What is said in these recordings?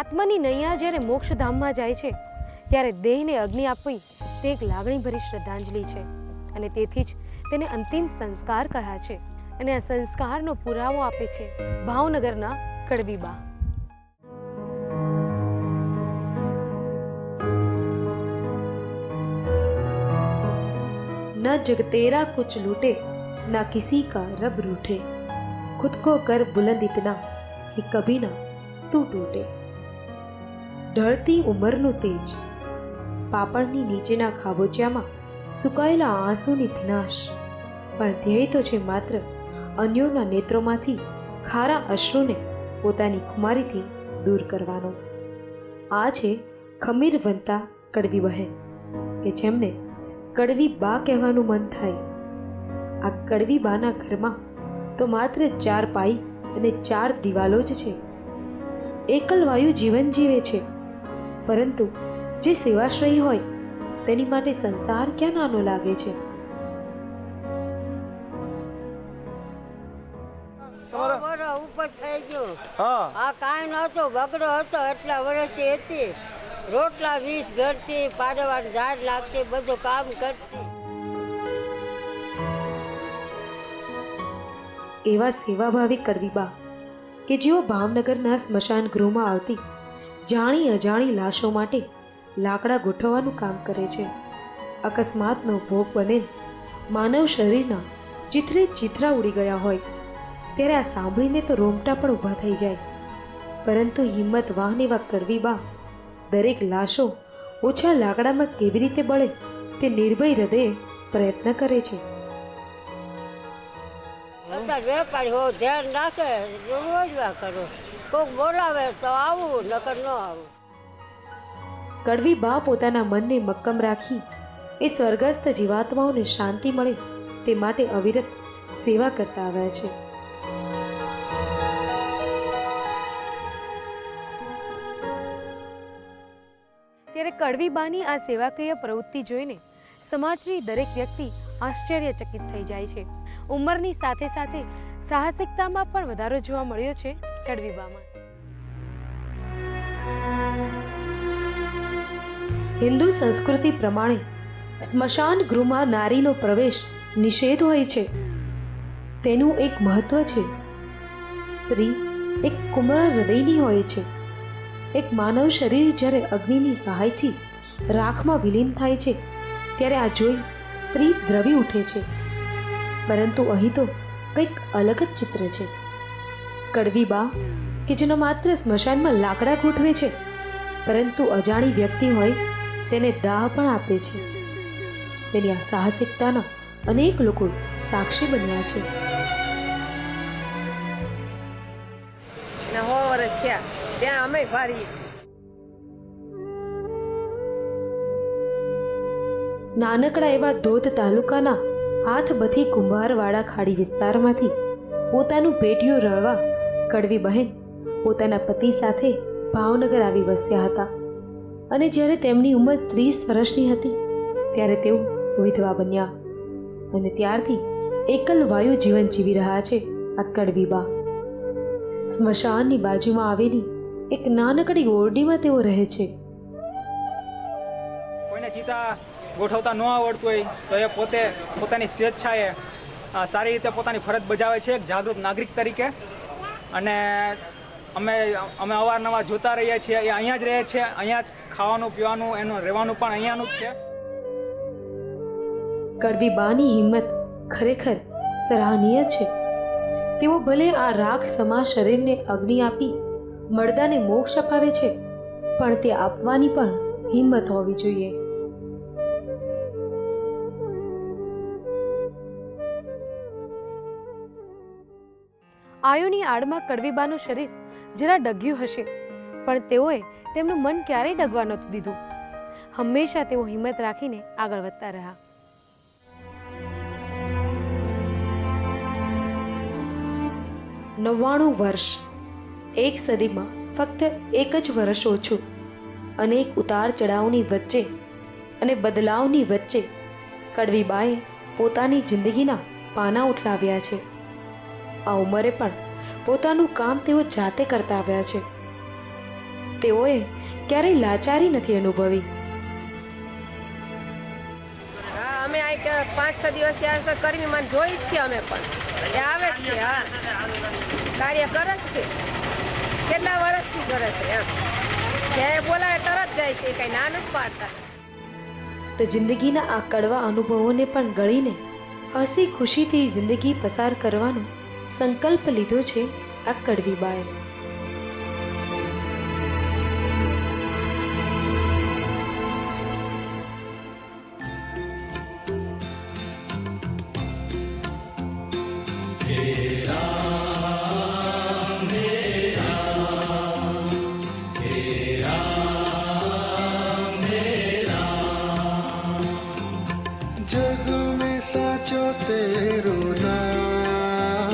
આત્માની નૈયા જ્યારે મોક્ષધામમાં જાય છે ત્યારે દેહને અગ્નિ આપવી તે એક લાગણીભરી શ્રદ્ધાંજલિ છે અને તેથી જ તેને અંતિમ સંસ્કાર કહ્યા છે અને આ સંસ્કારનો પુરાવો આપે છે ભાવનગરના કડવીબા. न जग तेरा कुछ लूटे ना किसी का रब रूठे, खुद को कर बुलंद इतना कि कभी ना तू टूटे. ઢળતી ઉંમરનું તેજ, પાપણની નીચેના ખાબોચિયામાં સુકાયેલા આંસુની ભીનાશ, પણ ધ્યેય તો છે માત્ર અન્યોના નેત્રોમાંથી ખારા અશ્રુને પોતાની ખુમારીથી દૂર કરવાનો. આ છે ખમીર વંતા કડવી બહેન કે જેમને કડવી બા કહેવાનું મન થાય. આ કડવી બાના ઘરમાં તો માત્ર 4 પાઈ અને 4 દિવાલો જ છે. એકલવાયુ જીવન જીવે છે, પરંતુ જે સેવાશ્રયી હોય તેની માટે સંસાર ક્યાં નાનો લાગે છે. ઉપર થઈ ગયું. આ કાંઈ નહોતો, બગડો હતો, એટલા વર્ષથી હતી. રોટલા 20 ઘરથી, પાડવાની ઝાડ લાગતી, બધું કામ કરતી. એવા સેવાભાવી કડવીબા કે જેઓ ભાવનગરના સ્મશાન ગૃહમાં આવતી જાણી અજાણી લાશો માટે લાકડા ગોઠવવાનું કામ કરે છે. અકસ્માતનો ભોગ બનેલ માનવ શરીરના ચિત્રે ચિત્રા ઉડી ગયા હોય ત્યારે આ સાંભળીને તો રોમટા પણ ઊભા થઈ જાય. પરંતુ હિંમત વાહન એવા કડવીબા દરેક લાશો ઓછા લાકડામાં કેવી રીતે બળે તે નિર્ભય હૃદયે પ્રયત્ન કરે છે. વેપારી હો ધ્યાન રાખે, રોજવા કરો. કોઈક બોલાવે તો આવું, નકર ન આવું. કડવીબા પોતાના મનને મક્કમ રાખી એ સ્વર્ગસ્થ જીવાત્માઓને શાંતિ મળે તે માટે અવિરત સેવા કરતા આવ્યા છે. ત્યારે કડવીબાની આ સેવાકીય પ્રવૃત્તિ જોઈને સમાજની દરેક વ્યક્તિ આશ્ચર્યચકિત થઈ જાય છે. ઉંમરની સાથે સાથે સાહસિકતામાં પણ વધારો જોવા મળ્યો છે કડવીબામાં. હિન્દુ સંસ્કૃતિ પ્રમાણે સ્મશાન ગૃહમાં નારીનો પ્રવેશ નિષેધ હોય છે. તેનું એક મહત્વ છે. સ્ત્રી એક કુમળા હૃદયની હોય છે. એક માનવ શરીર જ્યારે અગ્નિની સહાયથી રાખમાં વિલીન થાય છે ત્યારે આ જોઈ સ્ત્રી દ્રવી ઉઠે છે. પરંતુ અહીં તો કંઈક અલગ જ ચિત્ર છે. કડવીબા કે જેનો માત્ર સ્મશાનમાં લાકડા ગોઠવે છે, પરંતુ અજાણી વ્યક્તિ હોય તેને દાહ પણ આપે છે. તેની આ સાહસિકતાના અનેક લોકો સાક્ષી બન્યા છે. 100 વર્ષ થયા ત્યાં અમે ફરીએ. નાનકડા એવા ધોધ તાલુકાના હાથબથી કુંભારવાડા ખાડી વિસ્તારમાંથી પોતાનું પેટીયું રળવા કડવી બહેન પોતાના પતિ સાથે ભાવનગર આવી વસ્યા હતા. અને જ્યારે તેમની ઉંમર 30 વર્ષની હતી ત્યારે તેઓ વિધવા બન્યા અને ત્યારથી એકલ વાયુ જીવન જીવી રહ્યા છે આ કડવીબા. સ્મશાનની બાજુમાં આવેલી એક નાનકડી ઓરડીમાં તેઓ રહે છે. કોઈને ચિતા ગોઠવતા ન આવડતું હોય તો એ પોતે પોતાની સ્વેચ્છાએ સારી રીતે પોતાની ફરજ બજાવે છે એક જાગૃત નાગરિક તરીકે. અને અમે અવારનવાર જોતા રહીએ છીએ. એ અહીંયા જ રહે છે, અહીંયા જ ખાવાનું પીવાનું એનું રહેવાનું પણ અહીંયાનું જ છે. કડવીબાની હિંમત ખરેખર સરાહનીય છે. તેઓ ભલે આ રાખ સમા શરીરને અગ્નિ આપી મર્દાને મોક્ષ અપાવે છે, પણ તે આપવાની પણ હિંમત હોવી જોઈએ. આયુની આડમાં કડવીબાનું શરીર જરા ડગ્યું હશે, પણ તેઓએ તેમનું મન ક્યારેય ડગવા નહોતું દીધું. હંમેશા તેઓ હિંમત રાખીને આગળ વધતા રહ્યા. વર્ષ, એક સદીમાં ફક્ત એક જ વર્ષ ઓછું. અનેક ઉતાર ચઢાવની વચ્ચે અને બદલાવની વચ્ચે કડવીબાએ પોતાની જિંદગીના પાના ઉઠલાવ્યા છે. આ ઉંમરે પણ પોતાનું કામ તેઓ જાતે કરતા આવ્યા છે. તેઓએ ક્યારેય લાચારી નથી અનુભવી. હા અમે આ 5-6 દિવસ ત્યાં કરીને મને જોઈ જ છે અમે પણ એ આવે જ છે. હા કાર્ય કરે જ છે, કેટલા વર્ષથી કરે છે એમ. જ્યારે બોલાવે તરત જાય છે, કઈ ના નથી પાડતા. તો જિંદગીના આ કડવા અનુભવોને પણ ગળીને હસી ખુશીથી જિંદગી પસાર કરવાનો સંકલ્પ લીધો છે આ કડવી બાએ. जग में साचो तेरो नाम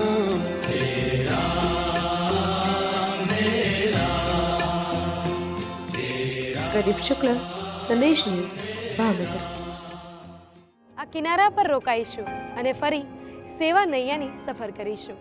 પ્રદીપ શુક્લ, સંદેશ ન્યૂઝ, ભાવનગર. આ કિનારા પર રોકાઈશું અને ફરી સેવા નૈયાની સફર કરીશું.